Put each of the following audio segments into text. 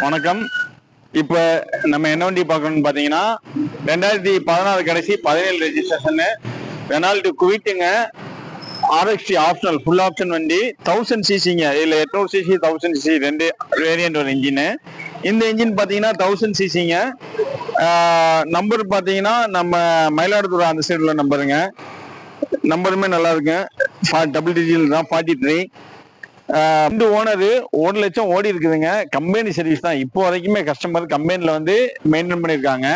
வணக்கம். இப்ப நம்ம என்ன வண்டி பார்க்கணும்னு பாத்தீங்கன்னா 2016 கடைசி 17 ரெஜிஸ்ட்ரேஷன் ரெனால்டு குவிட்டுங்க. RXT ஆப்ஷனல் ஃபுல் ஆப்ஷன் வண்டி 1000 சிசிங்க. இதுல 800 சிசி 1000 சிசி ரெண்டு வேரியன்ட் ஒரு இன்ஜின். இந்த இன்ஜின் பாத்தீங்கன்னா 1000 சிசிங்க. நம்பர் பாத்தீங்கன்னா நம்ம மயிலாடுதுறை அந்த சைடுல நம்பருங்க. நம்பருமே நல்லா இருக்கு. டபுள் டிஜிட்டல் தான் 43. ரெண்டு ஓனரு 1 லட்சம் ஓடி இருக்குதுங்க. கம்பெனி சர்வீஸ் தான் இப்போ வரைக்குமே கஸ்டமர் கம்பெனில வந்து மெயின்டைன் பண்ணியிருக்காங்க.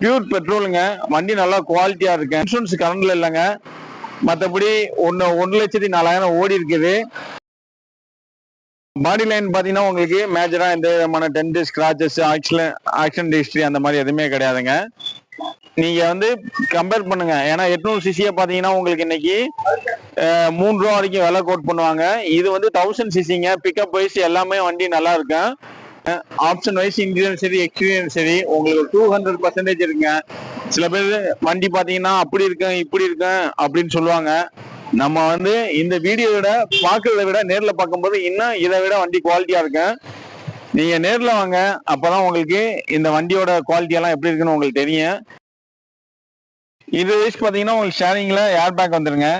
பியூர் பெட்ரோலுங்க. வண்டி நல்லா குவாலிட்டியா இருக்கு. இன்சூரன்ஸ் கரண்ட்ல இல்லைங்க. மற்றபடி 1,04,000 ஓடி இருக்குது. பாடி லைன் பாத்தீங்கன்னா உங்களுக்கு மேஜரா எந்த விதமான டென்ட் ஸ்கிராச்சஸ் ஆக்சிடென்ட் ஹிஸ்டரி அந்த மாதிரி எதுவுமே கிடையாதுங்க. நீங்க வந்து கம்பேர் பண்ணுங்க. ஏன்னா 800 சிசியை பாத்தீங்கன்னா உங்களுக்கு இன்னைக்கு 3 ரூபா வரைக்கும் விலை கோட் பண்ணுவாங்க. இது வந்து 1000 சிசிங்க. பிக்கப் வைஸ் எல்லாமே வண்டி நல்லா இருக்கு. ஆப்ஷன் வைஸ் இன்டீரியர் சரி எக்ஸ்பீரியன்ஸ் சரி உங்களுக்கு 200% இருக்குங்க. சில பேர் வண்டி பாத்தீங்கன்னா அப்படி இருக்கேன் இப்படி இருக்கேன் அப்படின்னு சொல்லுவாங்க. நம்ம வந்து இந்த வீடியோட பாக்குறத விட நேர்ல பார்க்கும்போது இன்னும் இதை விட வண்டி குவாலிட்டியா இருக்கு. நீங்க நேர்ல வாங்க, அப்பதான் உங்களுக்கு இந்த வண்டியோட குவாலிட்டி எல்லாம் எப்படி இருக்குன்னு உங்களுக்கு தெரியும். இது வைஸ் பாத்தீங்கன்னா உங்களுக்கு ஷேரிங்ல ஏர் பேக் வந்துருங்க.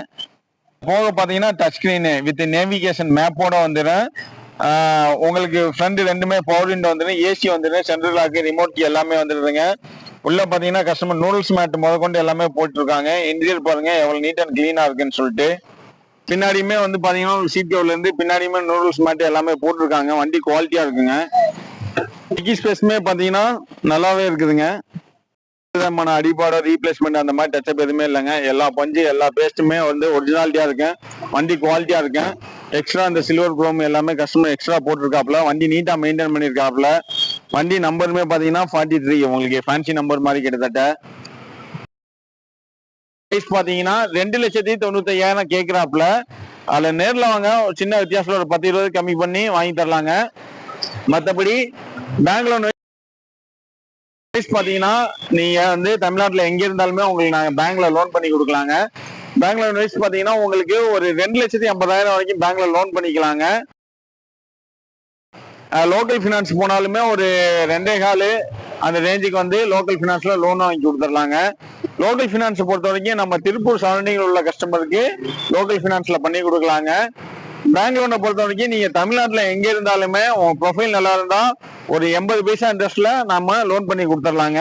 போக பாத்தீங்கன்னா டச் ஸ்கிரீன் வித் நேவிகேஷன் மேப்போட வந்துடும். உங்களுக்கு ஃப்ரண்ட் ரெண்டுமே பவர் விண்டோ வந்துடும். ஏசி வந்துடும். சென்ட்ரல் லாக் ரிமோட் கீ எல்லாமே வந்துடுதுங்க. உள்ள பாத்தீங்கன்னா கஸ்டமர் நூடுல்ஸ் மேட் முத கொண்டு எல்லாமே போட்டுருக்காங்க. இன்டீரியர் பாருங்க எவ்வளவு நீட் அண்ட் கிளீனா இருக்குன்னு சொல்லிட்டு. பின்னாடியுமே வந்து பாத்தீங்கன்னா சீட் கவர்ல இருந்து பின்னாடியுமே நூடுல்ஸ் மேட் எல்லாமே போட்டிருக்காங்க. வண்டி குவாலிட்டியா இருக்குங்க. டிக்கி ஸ்பேஸ்மே பாத்தீங்கன்னா நல்லாவே இருக்குதுங்க. விதமான அடிபாடோ ரீப்ளேஸ்மெண்ட் அந்த மாதிரி டச்சப் எதுவுமே இல்லைங்க. எல்லா பஞ்சு எல்லா பேஸ்ட்டுமே வந்து ஒரிஜினாலிட்டியா இருக்கு. வண்டி குவாலிட்டியா இருக்கு. எக்ஸ்ட்ரா இந்த சில்வர் குரோம் எல்லாமே கஸ்டமர் எக்ஸ்ட்ரா போட்டிருக்காப்ல. வண்டி நீட்டா மெயின்டைன் பண்ணிருக்காப்ல. வண்டி நம்பருமே பாத்தீங்கன்னா 43. உங்களுக்கு ஃபேன்சி நம்பர் மாதிரி கிட்டத்தட்ட. பிரைஸ் பாத்தீங்கன்னா 2,95,000 கேட்கிறாப்ல. அதுல நேர்ல வாங்க ஒரு சின்ன வித்தியாசத்துல ஒரு 10-20 கம்மி பண்ணி வாங்கி தரலாங்க. மற்றபடி பேங்க் லோன் பாத்தீங்கன்னா நீங்க வந்து தமிழ்நாட்டுல எங்க இருந்தாலுமே உங்களுக்கு நாங்க பேங்க்ல லோன் பண்ணி கொடுக்கலாங்க. பேங்க் லோன் வைஸ் பாத்தீங்கன்னா உங்களுக்கு ஒரு 2,50,000 வரைக்கும் பேங்க்ல லோன் பண்ணிக்கலாங்க. லோக்கல் பினான்ஸ் போனாலுமே ஒரு 2.25 அந்த ரேஞ்சுக்கு வந்து லோக்கல் பினான்ஸ்ல லோன் வாங்கி கொடுத்துடலாங்க. லோக்கல் பினான்ஸ் பொறுத்த வரைக்கும் நம்ம திருப்பூர் சரௌண்டிங் உள்ள கஸ்டமருக்கு லோக்கல் பினான்ஸ்ல பண்ணி கொடுக்கலாங்க. பேங்க் லோனை பொறுத்த வரைக்கும் நீங்க தமிழ்நாட்டுல எங்க இருந்தாலுமே உங்க ப்ரொஃபைல் நல்லா இருந்தா ஒரு 80 பைசா இன்ட்ரெஸ்ட்ல நம்ம லோன் பண்ணி கொடுத்துடலாங்க.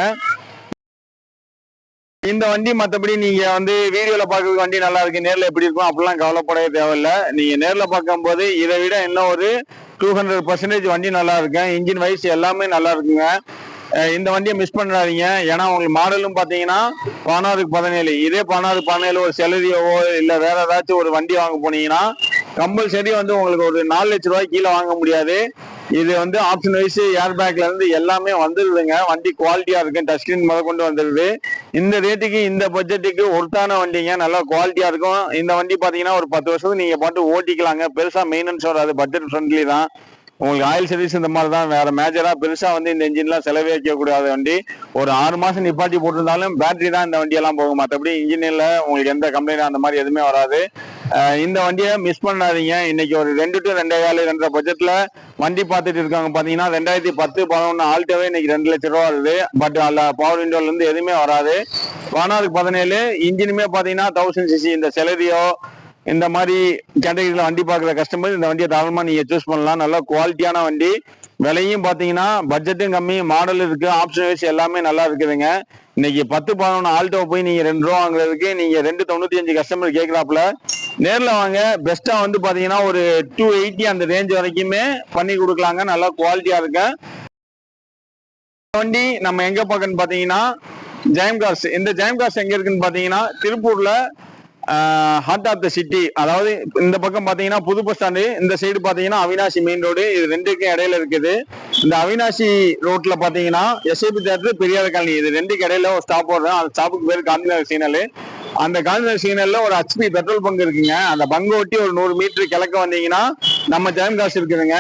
இந்த வண்டி மற்றபடி நீங்க வந்து வீடியோல பார்க்கறது வண்டி நல்லா இருக்கு, நேர்ல எப்படி இருக்கும் அப்படிலாம் கவலைப்படவே தேவையில்லை. நீங்க நேர்ல பார்க்கும் போது இதை விட இன்னும் ஒரு 200% வண்டி நல்லா இருக்கு. இன்ஜின் வைஸ் எல்லாமே நல்லா இருக்குங்க. இந்த வண்டியை மிஸ் பண்ணாதீங்க. ஏன்னா உங்களுக்கு மாடலும் பாத்தீங்கன்னா 16-17. இதே 16-17 ஒரு செலரியோவோ இல்ல வேற ஏதாச்சும் ஒரு வண்டி வாங்க போனீங்கன்னா கம்பல்சரி வந்து உங்களுக்கு ஒரு 4 லட்சம் ரூபாய் கீழே வாங்க முடியாது. இது வந்து ஆப்ஷன் வைஸ் ஏர் பேக்ல இருந்து எல்லாமே வந்துருதுங்க. வண்டி குவாலிட்டியா இருக்கு. டச் ஸ்கிரீன் முத கொண்டு வந்துருது. இந்த ரேட்டுக்கு இந்த பட்ஜெட்டுக்கு ஒருத்தான வண்டிங்க. நல்லா குவாலிட்டியா இருக்கும். இந்த வண்டி பாத்தீங்கன்னா ஒரு 10 வருஷத்துக்கு நீங்க பாட்டு ஓட்டிக்கலாங்க. பெருசா மெயின்டெனன்ஸ் வராது. பட்ஜெட் ஃப்ரெண்ட்லி தான். உங்களுக்கு ஆயில் சர்வீஸ் இந்த மாதிரி தான். வேற மேஜரா பெருசா வந்து இந்த இன்ஜின்லாம் செலவே வைக்கக்கூடாத வண்டி. ஒரு 6 மாசம் நிப்பாட்டி போட்டிருந்தாலும் பேட்டரி தான் இந்த வண்டியெல்லாம் போகும். மற்றபடி இன்ஜினில் உங்களுக்கு எந்த கம்ப்ளைண்ட் அந்த மாதிரி எதுவுமே வராது. இந்த வண்டியை மிஸ் பண்ணாதீங்க. இன்னைக்கு ஒரு 2 to 2.25 பட்ஜெட்ல வண்டி பார்த்துட்டு இருக்காங்க. பாத்தீங்கன்னா 2010-11 ஆல்டோவே இன்னைக்கு 2 லட்சம் ரூபா வருது. பட் அதுல பவர் விண்டோல இருந்து எதுவுமே வராது. 16-17 இன்ஜினுமே பாத்தீங்கன்னா 1000 சிசி. இந்த செலரியோ இந்த மாதிரி கேட்டகரியில வண்டி பார்க்குற கஸ்டமர் இந்த வண்டியை தாராளமா நீங்க சூஸ் பண்ணலாம். நல்ல குவாலிட்டியான வண்டி. விலையும் பாத்தீங்கன்னா பட்ஜெட்டும் கம்மி, மாடல் இருக்கு, ஆப்ஷன் வைஸ் எல்லாமே நல்லா இருக்குதுங்க. இன்னைக்கு 10-11 ஆல்டோ போய் நீங்க 2 ரூபா வாங்குறதுக்கு நீங்க 2,95 கஸ்டமர் கேட்கிறாப்புல. நேர்ல வாங்க. பெஸ்டா வந்து பாத்தீங்கன்னா ஒரு 280 அந்த ரேஞ்ச் வரைக்குமே பண்ணி கொடுக்கலாங்க. நல்லா குவாலிட்டியா இருக்கு வண்டி. நம்ம எங்க பார்க்கணும்னு பாத்தீங்கன்னா ஜெயம் கார்ஸ். இந்த ஜெயம் கார்ஸ் எங்க இருக்குன்னு பாத்தீங்கன்னா திருப்பூர்ல ஹார்ட் ஆஃப் த சிட்டி. அதாவது இந்த பக்கம் பாத்தீங்கன்னா புது பஸ் ஸ்டாண்டு, இந்த சைடு பாத்தீங்கன்னா அவினாசி மெயின் ரோடு. இது ரெண்டுக்கும் இடையில இருக்குது. இந்த அவினாசி ரோட்ல பாத்தீங்கன்னா எஸ்ஐபி தியேட்டர், பெரியார் காலனி, இது ரெண்டுக்கு இடையில ஒரு ஸ்டாப் போடுறோம். அந்த ஸ்டாப்புக்கு பேர் காந்திநகர் சிக்னல். அந்த காந்திநகர் சிக்னல்ல ஒரு HP பெட்ரோல் பங்க் இருக்குங்க. அந்த பங்கு ஒட்டி ஒரு 100 மீட்டர் கிழக்க வந்தீங்கன்னா நம்ம ஜெயம் காசு இருக்குதுங்க.